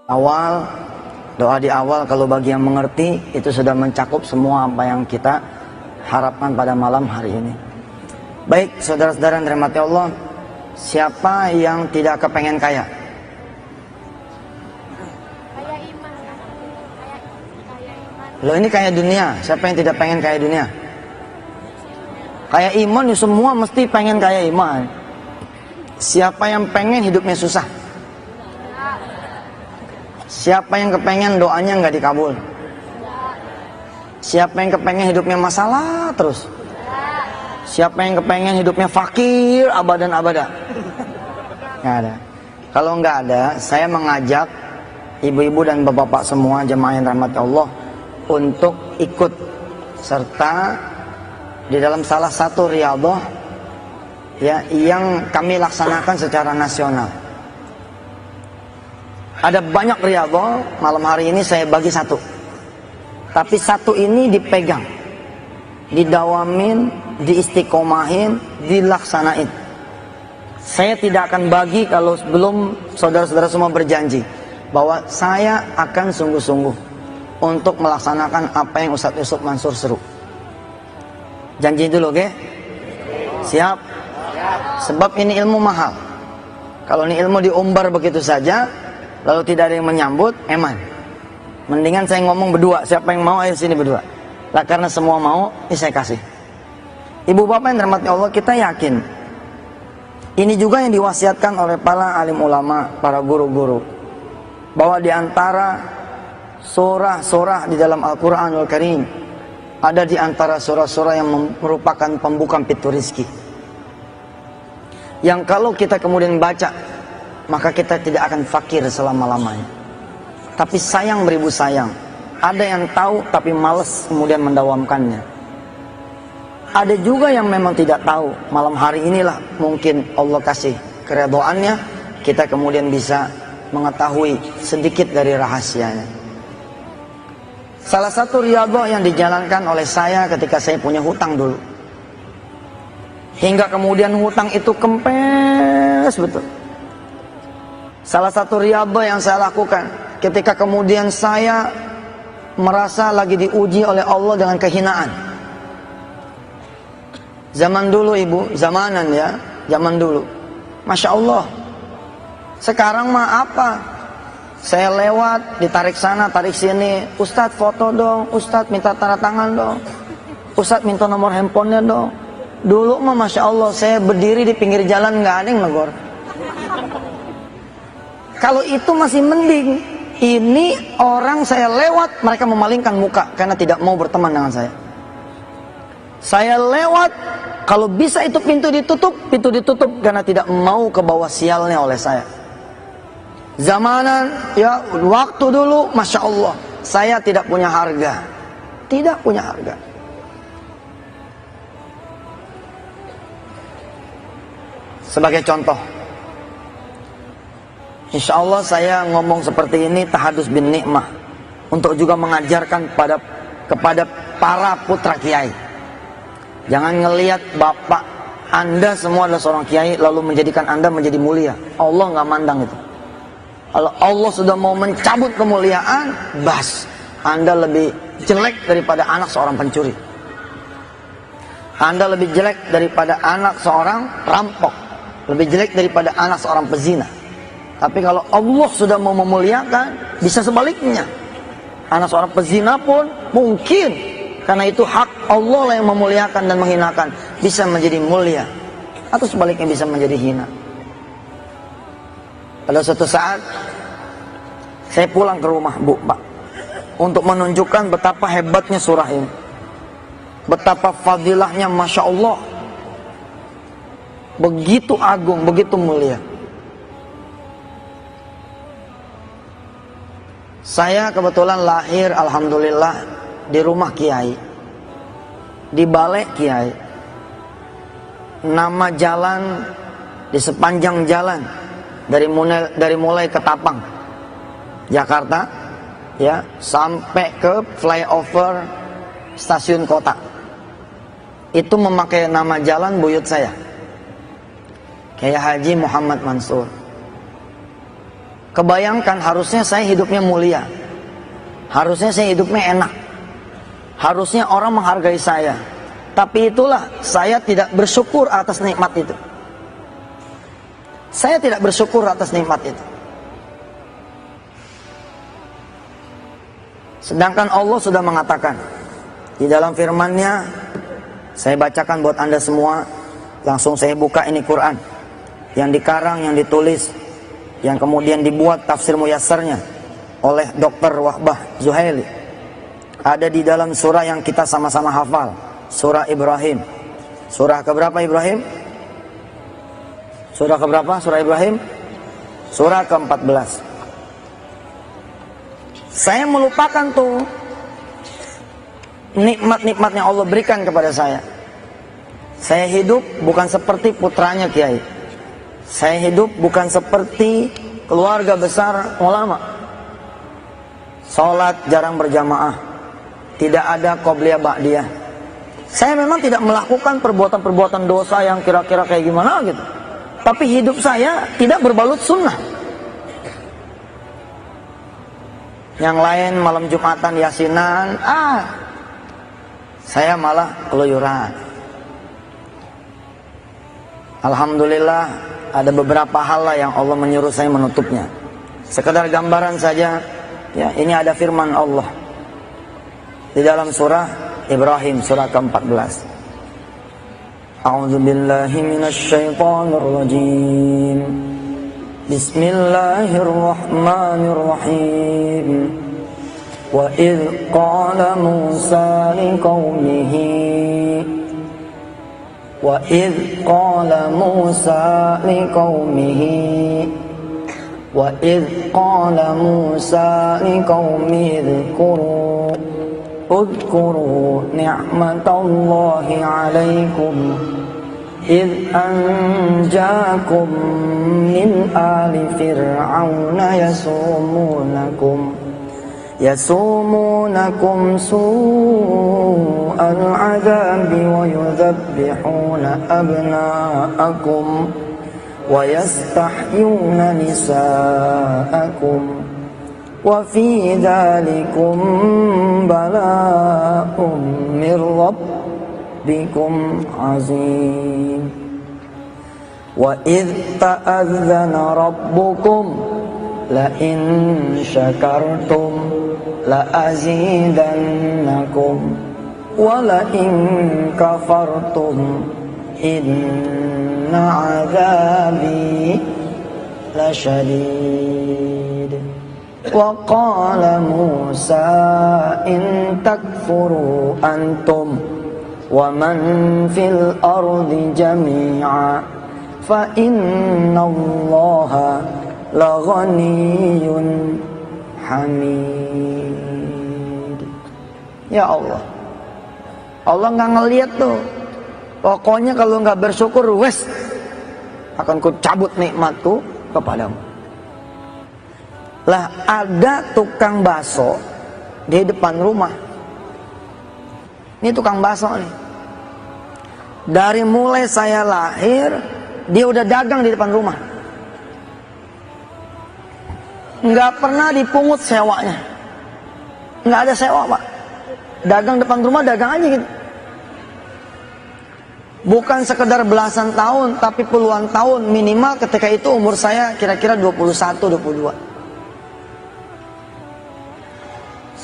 Awal, doa di awal kalau bagi yang mengerti itu sudah mencakup semua apa yang kita harapkan pada malam hari ini. Baik, saudara-saudara yang dirahmati Allah, siapa yang tidak kepengen kaya? Kaya iman. Kaya iman. Loh, ini kaya dunia, siapa yang tidak pengen kaya dunia? Kaya iman ya semua mesti pengen kaya iman. Siapa yang pengen hidupnya susah? Siapa yang kepengen doanya nggak dikabul? Siapa yang kepengen hidupnya masalah terus? Siapa yang kepengen hidupnya fakir abadan abada? Nggak ada. Kalau nggak ada, saya mengajak ibu-ibu dan bapak-bapak semua jemaah yang rahmati Allah untuk ikut serta di dalam salah satu riyadhah ya yang kami laksanakan secara nasional. Ada banyak riyadhah, malam hari ini saya bagi satu. Tapi satu ini dipegang, didawamin, diistiqomahin, dilaksanain. Saya tidak akan bagi kalau belum saudara-saudara semua berjanji bahwa saya akan sungguh-sungguh untuk melaksanakan apa yang Ustadz Yusuf Mansur seru. Janji dulu, oke? Siap? Sebab ini ilmu mahal. Kalau ini ilmu diumbar begitu saja, lalu tidak ada yang menyambut, eman. Mendingan saya ngomong berdua. Siapa yang mau, ayo sini berdua. Lah karena semua mau, ini saya kasih. Ibu bapak yang dirahmati Allah, kita yakin ini juga yang diwasiatkan oleh para alim ulama, para guru-guru, bahwa di antara surah-surah di dalam Al-Quranul Karim, ada di antara surah-surah yang merupakan pembuka pintu rizki, yang kalau kita kemudian baca, maka kita tidak akan fakir selama-lamanya. Tapi sayang beribu sayang, ada yang tahu tapi malas kemudian mendawamkannya. Ada juga yang memang tidak tahu. Malam hari inilah mungkin Allah kasih keredoannya, kita kemudian bisa mengetahui sedikit dari rahasianya. Salah satu riyadhah yang dijalankan oleh saya ketika saya punya hutang dulu, hingga kemudian hutang itu kempes betul. Salah satu riyadhah yang saya lakukan ketika kemudian saya merasa lagi diuji oleh Allah dengan kehinaan. Zaman dulu ibu, zamanan ya, zaman dulu, Masya Allah. Sekarang mah apa? Saya lewat, ditarik sana, tarik sini. Ustadz foto dong, Ustadz minta tanda tangan dong, Ustadz minta nomor handphonenya dong. Dulu mah Masya Allah, saya berdiri di pinggir jalan nggak ada yang negor. Kalau itu masih mending. Ini orang saya lewat, mereka memalingkan muka karena tidak mau berteman dengan saya. Saya lewat, kalau bisa itu pintu ditutup karena tidak mau ke bawah sialnya oleh saya. Zamanan, ya waktu dulu, Masya Allah, saya tidak punya harga. Tidak punya harga. Sebagai contoh, insya Allah saya ngomong seperti ini tahadus bin nikmah, untuk juga mengajarkan kepada para putra kiai. Jangan ngelihat bapak Anda semua adalah seorang kiai lalu menjadikan Anda menjadi mulia. Allah nggak mandang itu. Kalau Allah sudah mau mencabut kemuliaan, bas, Anda lebih jelek daripada anak seorang pencuri. Anda lebih jelek daripada anak seorang perampok. Lebih jelek daripada anak seorang pezina. Tapi kalau Allah sudah mau memuliakan, bisa sebaliknya. Anak seorang pezina pun mungkin, karena itu hak Allah lah yang memuliakan dan menghinakan, bisa menjadi mulia. Atau sebaliknya bisa menjadi hina. Pada suatu saat, saya pulang ke rumah, Bu, Pak, untuk menunjukkan betapa hebatnya surah ini. Betapa fadilahnya, Masya Allah. Begitu agung, begitu mulia. Saya kebetulan lahir, alhamdulillah, di rumah kiai, di balai kiai. Nama jalan, di sepanjang jalan, dari mulai Ketapang, Jakarta, ya, sampai ke flyover stasiun kota, itu memakai nama jalan buyut saya, Kiai Haji Muhammad Mansur. Kebayangkan harusnya saya hidupnya mulia, harusnya saya hidupnya enak, harusnya orang menghargai saya. Tapi itulah, saya tidak bersyukur atas nikmat itu. Saya tidak bersyukur atas nikmat itu. Sedangkan Allah sudah mengatakan di dalam firman-Nya, saya bacakan buat Anda semua. Langsung saya buka ini Quran yang dikarang, yang ditulis, yang kemudian dibuat tafsir muyassarnya oleh Dr. Wahbah Zuhaili. Ada di dalam surah yang kita sama-sama hafal, surah Ibrahim. Surah keberapa Ibrahim? Surah keberapa surah Ibrahim? Surah ke-14. Saya melupakan tuh nikmat-nikmat yang Allah berikan kepada saya. Saya hidup bukan seperti putranya Kiai. Saya hidup bukan seperti keluarga besar ulama. Salat jarang berjamaah, tidak ada qobliyah ba'diyah. Saya memang tidak melakukan perbuatan-perbuatan dosa yang kira-kira kayak gimana gitu. Tapi hidup saya tidak berbalut sunnah. Yang lain malam Jumatan yasinan, saya malah keluyuran. Alhamdulillah ada beberapa hal lah yang Allah menyuruh saya menutupnya. Sekedar gambaran saja, ya, ini ada firman Allah di dalam surah Ibrahim, surah ke-14. A'udzu billahi minasy syaithanir rajim. Bismillahirrahmanirrahim. Wa idz qala Musa liqaumihi Wa idz qala Musa liqaumihi Wa idz qala Musa liqaumihi Udhkuru ni'matallahi 'alaikum إذ أنجاكم من آل فرعون يسومونكم سوء العذاب ويذبحون أبناءكم ويستحيون نساءكم وفي ذلكم بلاء من ربكم عظيم وإذ تأذن ربكم لئن شكرتم لأزيدنكم ولئن كفرتم إن عذابي لشديد وقال موسى إن تكفروا أنتم ومن في الأرض جميعا فإن الله لغني حميد. Ya Allah, Allah nggak ngelihat tuh. Pokoknya kalau nggak bersyukur, wes akan ku cabut nikmatku kepadamu. Lah ada tukang bakso di depan rumah. Ini tukang bakso nih. Dari mulai saya lahir, dia udah dagang di depan rumah. Nggak pernah dipungut sewanya. Nggak ada sewa, Pak. Dagang depan rumah, dagang aja gitu. Bukan sekedar belasan tahun, tapi puluhan tahun. Minimal ketika itu umur saya kira-kira 21-22.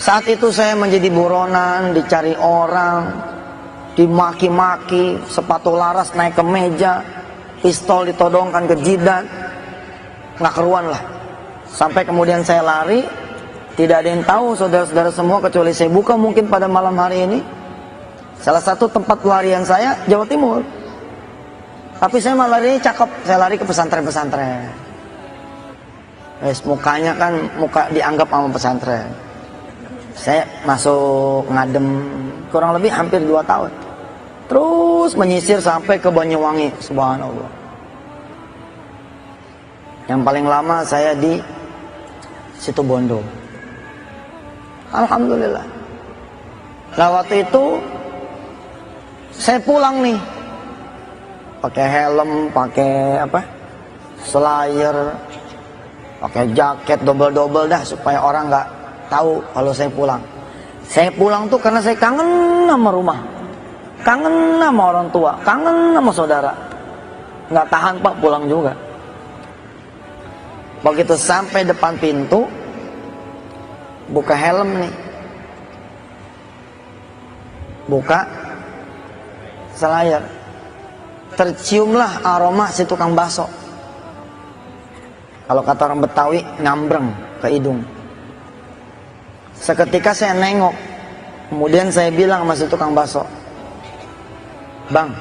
Saat itu saya menjadi buronan, dicari orang, dimaki-maki, sepatu laras naik ke meja, pistol ditodongkan ke jidat, nggak keruan lah. Sampai kemudian saya lari, tidak ada yang tahu saudara-saudara semua kecuali saya buka mungkin pada malam hari ini. Salah satu tempat pelarian saya Jawa Timur. Tapi saya malah lari cakep, saya lari ke pesantren-pesantren. Mukanya kan muka dianggap sama pesantren. Saya masuk ngadem kurang lebih hampir 2 tahun. Terus menyisir sampai ke Banyuwangi, subhanallah. Yang paling lama saya di Situbondo. Alhamdulillah. Nah waktu itu saya pulang nih, pakai helm, pakai apa? Slayer. pakai jaket double-double dah supaya orang nggak tahu kalau saya pulang. Saya pulang tuh karena saya kangen sama rumah, kangen sama orang tua, kangen sama saudara. Nggak tahan Pak, pulang juga. Begitu sampai depan pintu, buka helm nih, buka selayar, terciumlah aroma si tukang bakso. Kalau kata orang Betawi, ngambreng ke hidung. Seketika saya nengok, kemudian saya bilang sama si tukang bakso, "Bang,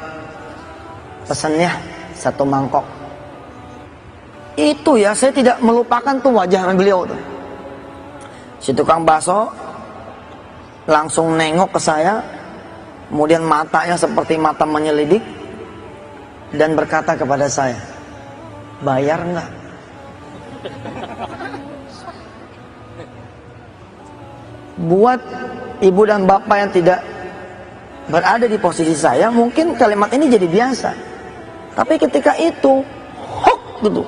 pesannya 1 mangkok." Itu ya, saya tidak melupakan tuh wajah beliau tuh. Si tukang bakso langsung nengok ke saya, kemudian matanya seperti mata menyelidik, dan berkata kepada saya, "Bayar nggak?" Buat ibu dan bapak yang tidak berada di posisi saya, mungkin kalimat ini jadi biasa. Tapi ketika itu, hok gitu,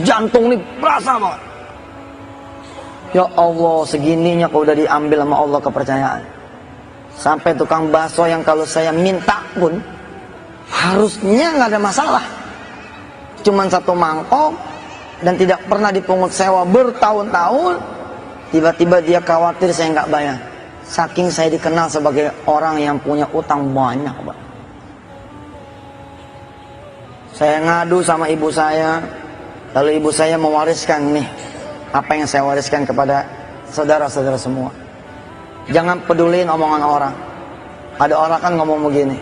jantung nih berasa banget. Ya Allah, segininya kau udah diambil sama Allah kepercayaan. Sampai tukang bakso yang kalau saya minta pun harusnya nggak ada masalah, cuman 1 mangkok dan tidak pernah dipungut sewa bertahun-tahun, tiba-tiba dia khawatir saya nggak bayar. Saking saya dikenal sebagai orang yang punya utang banyak, Pak. Saya ngadu sama ibu saya, lalu ibu saya mewariskan nih apa yang saya wariskan kepada saudara-saudara semua. Jangan peduliin omongan orang. Ada orang kan ngomong begini,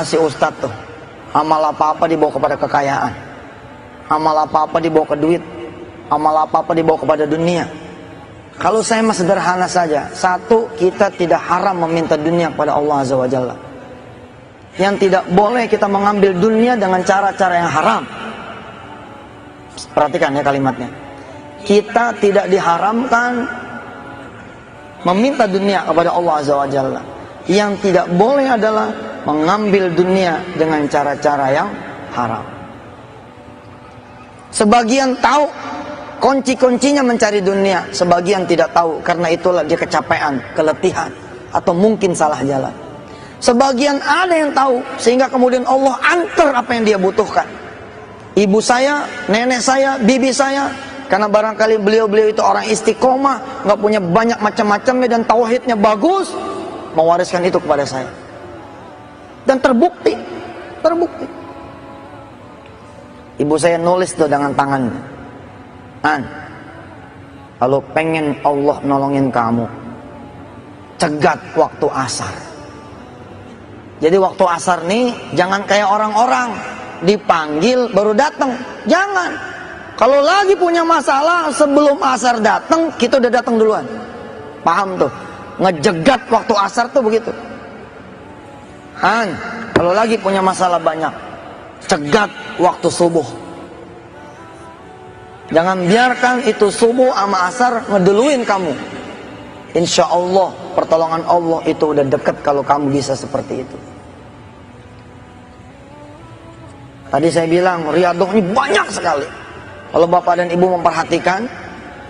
si ustadz tuh amal apa-apa dibawa kepada kekayaan, amal apa-apa dibawa ke duit, amal apa-apa dibawa kepada dunia. Kalau saya mah sederhana saja. 1, kita tidak haram meminta dunia kepada Allah Azza wa Jalla. Yang tidak boleh kita mengambil dunia dengan cara-cara yang haram. Perhatikan ya kalimatnya. Kita tidak diharamkan meminta dunia kepada Allah Azza wa Jalla. Yang tidak boleh adalah mengambil dunia dengan cara-cara yang haram. Sebagian tahu kunci-kuncinya mencari dunia, sebagian tidak tahu, karena itulah dia kecapean, keletihan, atau mungkin salah jalan. Sebagian ada yang tahu, sehingga kemudian Allah antar apa yang dia butuhkan. Ibu saya, nenek saya, bibi saya, karena barangkali beliau-beliau itu orang istiqomah, nggak punya banyak macam-macamnya dan tauhidnya bagus, mewariskan itu kepada saya. Dan terbukti. Ibu saya nulis tuh dengan tangannya, kalau pengen Allah nolongin kamu, cegat waktu asar. Jadi waktu asar nih jangan kayak orang-orang dipanggil baru datang. Jangan. Kalau lagi punya masalah sebelum asar datang, kita udah datang duluan. Paham tuh? Ngejegat waktu asar tuh begitu. Kalau lagi punya masalah banyak, cegat waktu subuh. Jangan biarkan itu subuh sama asar ngeduluin kamu. Insya Allah pertolongan Allah itu udah dekat kalau kamu bisa seperti itu. Tadi saya bilang riyadhah ini banyak sekali. Kalau bapak dan ibu memperhatikan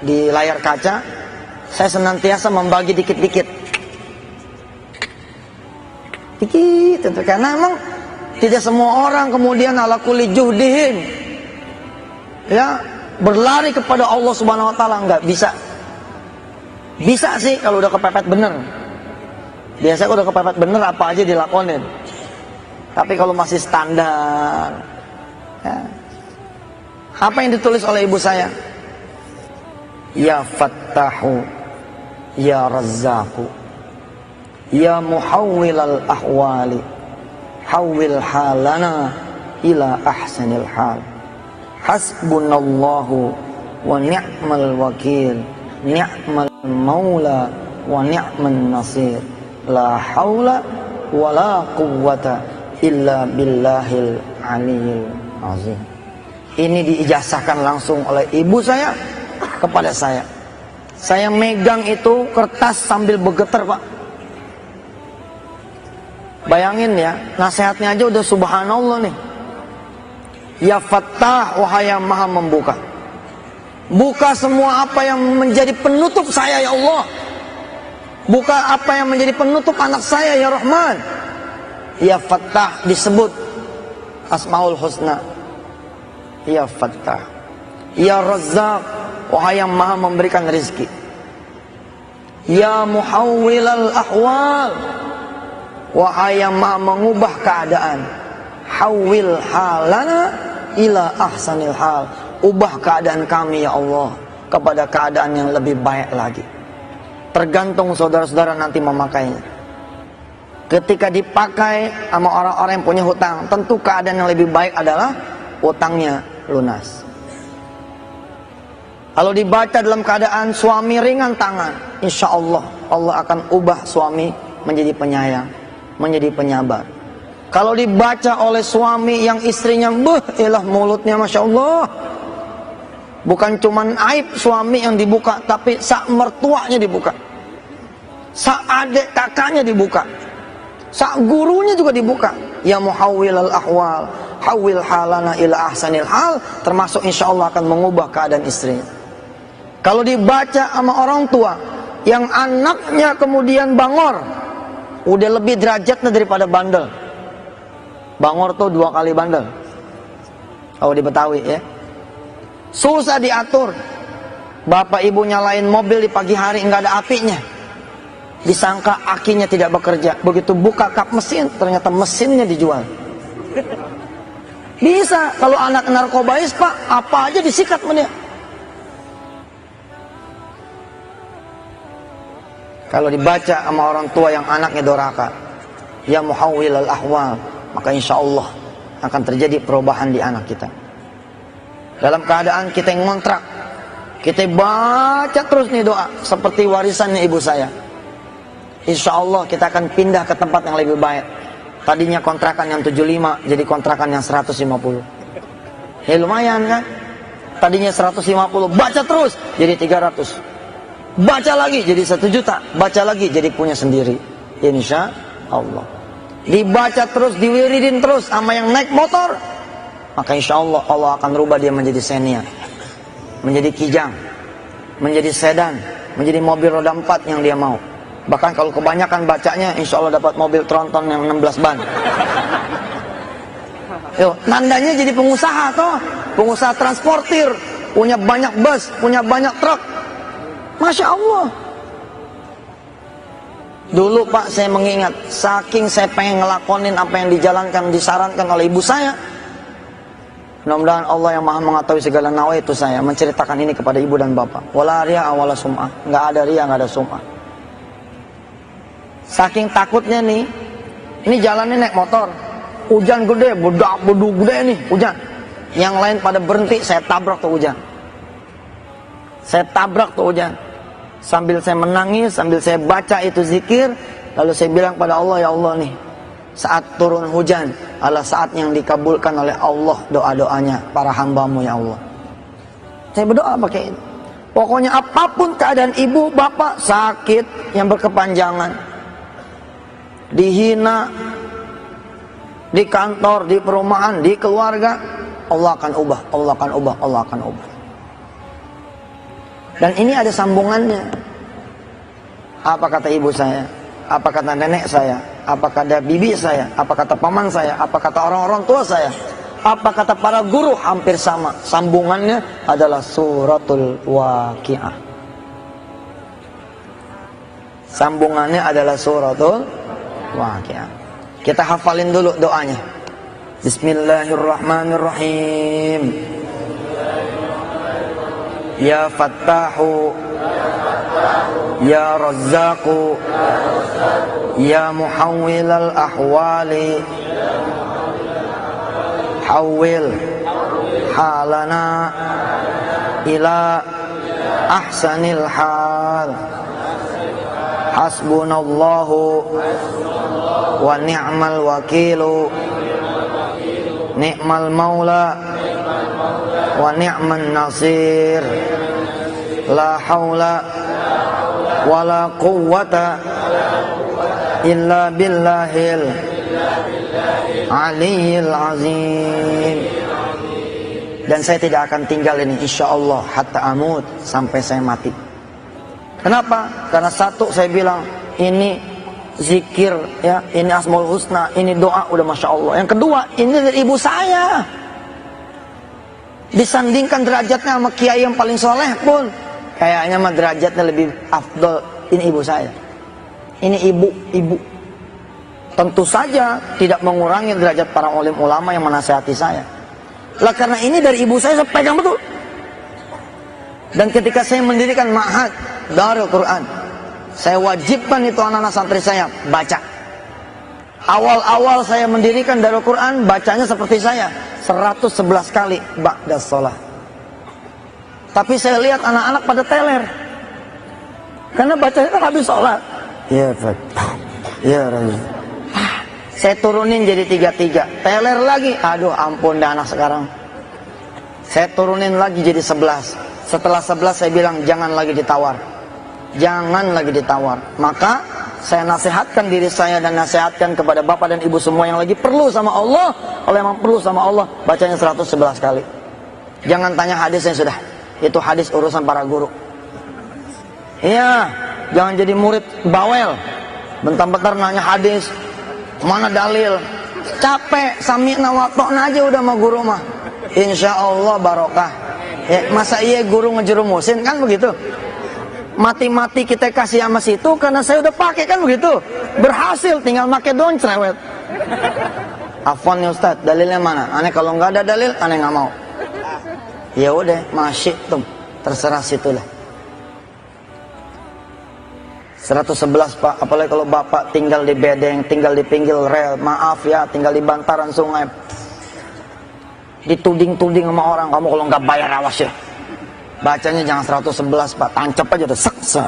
di layar kaca, saya senantiasa membagi dikit-dikit. Dikit, karena emang tidak semua orang kemudian ala kulli juhdihin, ya, berlari kepada Allah Subhanahu wa taala, nggak bisa. Bisa sih kalau udah kepepet bener. Biasanya kalau udah kepepet bener apa aja dilakonin. Tapi kalau masih standar, ya. Apa yang ditulis oleh ibu saya? Ya Fattahu, Ya Razzaqu, Ya Muhawwilal ahwali, hawwil halana ila ahsanil hal. Hasbunallahu wa ni'mal wakil, ni'mal maula wa ni'man nasir. La haula wa la quwwata illa billahil aliyil azim. Ini diijazahkan langsung oleh ibu saya kepada saya. Saya megang itu kertas sambil bergetar, Pak. Bayangin ya, nasihatnya aja udah subhanallah nih. Ya Fattah, wahai yang maha membuka. Buka semua apa yang menjadi penutup saya ya Allah. Buka apa yang menjadi penutup anak saya ya Rahman. Ya Fattah disebut Asmaul Husna. Ya Fattah. Ya Razzaq, wahai yang maha memberikan rezeki. Ya Muhawwilal Ahwal, wahai yang maha mengubah keadaan. Hawwil halana ila ahsanil hal. Ubah keadaan kami ya Allah kepada keadaan yang lebih baik lagi. Tergantung saudara-saudara nanti memakainya. Ketika dipakai sama orang-orang yang punya hutang, tentu keadaan yang lebih baik adalah hutangnya lunas. Kalau dibaca dalam keadaan suami ringan tangan, insya Allah Allah akan ubah suami menjadi penyayang, menjadi penyabar. Kalau dibaca oleh suami yang istrinya ilah mulutnya Masya Allah, bukan cuman aib suami yang dibuka, tapi sak mertuanya dibuka, sak adik kakaknya dibuka, sak gurunya juga dibuka. Ya Muhawwilal Ahwal, hawil halana ila ahsanil hal, termasuk insya Allah akan mengubah keadaan istrinya. Kalau dibaca sama orang tua yang anaknya kemudian bangor, udah lebih derajatnya daripada bandel. Bangor tuh 2 kali bandel. Oh di Betawi ya. Susah diatur. Bapak ibu nyalain mobil di pagi hari nggak ada apinya. Disangka akinya tidak bekerja. Begitu buka kap mesin, ternyata mesinnya dijual. Bisa kalau anak narkobais Pak, apa aja disikat sama dia. Kalau dibaca sama orang tua yang anaknya doraka, ya Muhawwilal Ahwal, maka insya Allah akan terjadi perubahan di anak kita. Dalam keadaan kita yang ngontrak, kita baca terus nih doa seperti warisannya ibu saya. Insya Allah kita akan pindah ke tempat yang lebih baik. Tadinya kontrakan yang 75 jadi kontrakan yang 150. Ya lumayan kan? Tadinya 150, baca terus jadi 300. Baca lagi jadi 1 juta, baca lagi jadi punya sendiri. Insya Allah. Dibaca terus, diwiridin terus sama yang naik motor, maka insya Allah Allah akan rubah dia menjadi Xenia, menjadi Kijang, menjadi sedan, menjadi mobil roda 4 yang dia mau. Bahkan kalau kebanyakan bacanya, insya Allah dapat mobil tronton yang 16 ban. Yo, nandanya jadi pengusaha toh, pengusaha transportir, punya banyak bus, punya banyak truk. Masya Allah. Dulu Pak saya mengingat, saking saya pengen ngelakonin apa yang dijalankan, disarankan oleh ibu saya. Mudah-mudahan Allah yang maha mengetahui segala nawaitu saya menceritakan ini kepada ibu dan bapak. Wala riya wala sum'ah. Nggak ada riya, nggak ada sum'ah. Saking takutnya nih, ini jalannya naik motor, hujan gede, bedu gede nih, hujan. Yang lain pada berhenti, saya tabrak tuh hujan. Saya tabrak tuh hujan. Sambil saya menangis, sambil saya baca itu zikir, lalu saya bilang pada Allah, ya Allah nih, saat turun hujan adalah saat yang dikabulkan oleh Allah doa-doanya para hambamu ya Allah. Saya berdoa pakai ini. Pokoknya apapun keadaan ibu, bapak, sakit yang berkepanjangan, dihina, di kantor, di perumahan, di keluarga, Allah akan ubah, Allah akan ubah, Allah akan ubah. Dan ini ada sambungannya. Apa kata ibu saya? Apa kata nenek saya? Apa kata bibi saya? Apa kata paman saya? Apa kata orang-orang tua saya? Apa kata para guru? Hampir sama. Sambungannya adalah suratul Waqiah. Sambungannya adalah suratul Waqiah. Kita hafalin dulu doanya. Bismillahirrahmanirrahim. Ya Fattahu, Ya Razzaqu, Ya Muhawwilal Ahwali, Hawwil halana ila ahsanil hal. Hasbunallahu wa ni'mal wakilu, ni'mal maula wa ni'man nasir. La haula wa la quwwata illa billahil aliyyil azim. dan saya tidak akan tinggal ini insya Allah hatta amut, sampai saya mati. Kenapa? Karena satu, saya bilang ini zikir ya, ini Asmaul Husna, ini doa udah Masya Allah. Yang kedua, ini dari ibu saya. Disandingkan derajatnya sama kiai yang paling soleh pun kayaknya mah derajatnya lebih afdol. Ini ibu saya, ini ibu. Tentu saja tidak mengurangi derajat para ulama yang menasihati saya. Lah karena ini dari ibu saya pegang betul. Dan ketika saya mendirikan ma'had Darul Quran, saya wajibkan itu anak-anak santri saya baca. Awal-awal saya mendirikan Darul Quran, bacanya seperti saya 111 kali ba'da sholat. Tapi saya lihat anak-anak pada teler, karena bacanya kan habis sholat. Ya Pak, ya Rasul. Saya turunin jadi 3-3, teler lagi. Aduh ampun dah anak sekarang. Saya turunin lagi jadi 11. Setelah 11 saya bilang jangan lagi ditawar, jangan lagi ditawar. Maka saya nasihatkan diri saya dan nasihatkan kepada bapak dan ibu semua yang lagi perlu sama Allah. Kalau memang perlu sama Allah, bacanya 111 kali. Jangan tanya hadisnya, sudah itu hadis urusan para guru. Iya, jangan jadi murid bawel, bentar-bentar nanya hadis, mana dalil. Capek, sami'na wa ta'na aja udah sama guru mah, insya Allah barokah. Ya, masa iya guru ngejerumusin, kan begitu. Mati-mati kita kasih sama situ karena saya udah pakai, kan begitu. Berhasil, tinggal pakai doang cerewet. Afwan nih Ustadz, dalilnya mana? Aneh kalau nggak ada dalil, aneh nggak mau. Ya udah, masih tuh, terserah situlah. 111 Pak, apalagi kalau bapak tinggal di bedeng, tinggal di pinggir rel, maaf ya, tinggal di bantaran sungai, dituding-tuding sama orang, kamu kalau nggak bayar awas ya. Bacanya jangan 111 Pak, tancap aja udah seksa.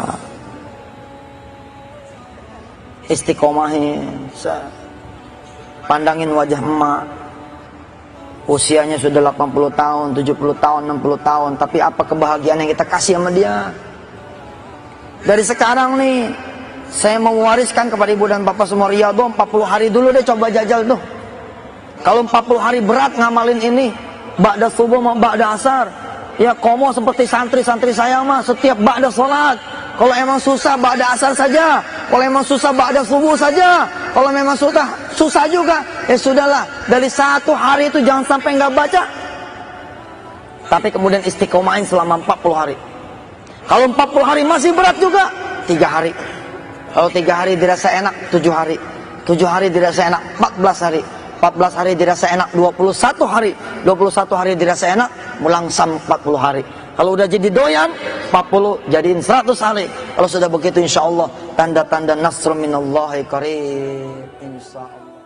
Istiqomahin, pandangin wajah emak, usianya sudah 80 tahun, 70 tahun, 60 tahun, tapi apa kebahagiaan yang kita kasih sama dia. Dari sekarang nih, saya mau mewariskan kepada ibu dan bapak semua riyadhah 40 hari dulu deh, coba jajal tuh. Kalau 40 hari berat ngamalin ini, ba'da subuh sama ba'da asar, ya komo seperti santri-santri saya mah setiap ba'da sholat. Kalau emang susah ba'da asar saja, kalau emang susah ba'da subuh saja, kalau memang susah juga, ya sudahlah, dari satu hari itu jangan sampai nggak baca. Tapi kemudian istiqomahin selama 40 hari. Kalau 40 hari masih berat juga, 3 hari. Kalau 3 hari dirasa enak, 7 hari. 7 hari dirasa enak, 14 hari. 14 hari dirasa enak, 21 hari. 21 hari dirasa enak, mulangsam 40 hari. Kalau udah jadi doyan, 40 jadiin 100 hari. Kalau sudah begitu insya Allah, tanda-tanda nasr minallahi qarib. Insya Allah.